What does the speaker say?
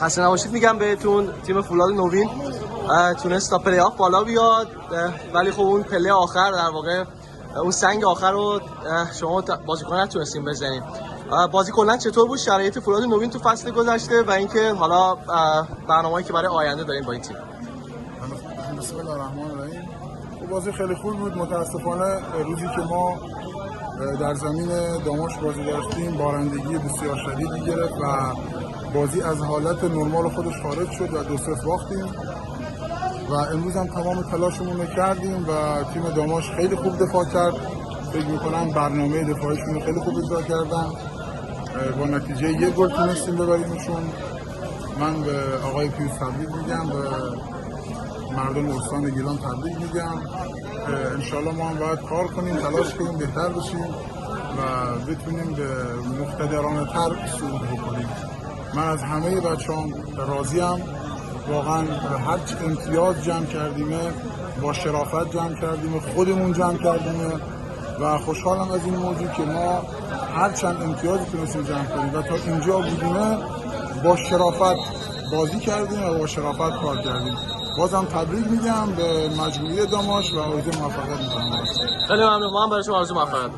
خسته نباشید میگم بهتون. تیم فولاد نوین تونست تا پلی آف بالا بیاد، ولی خب اون پله آخر در واقع اون سنگ آخر رو شما بازیکن نتونستین بزنید. بازی کلا چطور بود شرایط فولاد نوین تو فصل گذشته و اینکه حالا برنامه‌ای که برای آینده دارین با این تیم؟ بسم الله الرحمن الرحیم. بازی خیلی خوب بود. متاسفانه روزی که ما در زمین داماش بازی داشتیم بارندگی بسیار شدیدی گرفت و بازی از حالت نرمال خودش خارج شد و 2-0 باختیم و امروز هم تمام تلاشمون رو کردیم و تیم داماش خیلی خوب دفاع کرد. فکر میکنم برنامه دفاعیشون رو خیلی خوب اجرا کردن. با نتیجه 1 گل تونستیم ببریمشون. من به آقای پیروز تبریک میگم، به مردم استان گیلان تبریک میگم. انشالله ما هم باید کار کنیم، تلاش کنیم بهتر بشیم و بتونیم به مقتدرانه تر صعود بکنیم. من از همه بچه‌ام راضیم. واقعا هر چی امتیاز جمع کردیم با شرافت جمع کردیم، خودمون جمع کردیم و خوشحالم از این موضوع که ما هر چند امتیازی تونستیم جمع کنیم و تا اینجا بودیم با شرافت بازی کردیم و با شرافت کار کردیم. بازم تبریک میگم به مجموعه داماش و آرزوی موفقیت میکنم. خیلی ممنون. ما هم برای شما آرزوی موفقیت.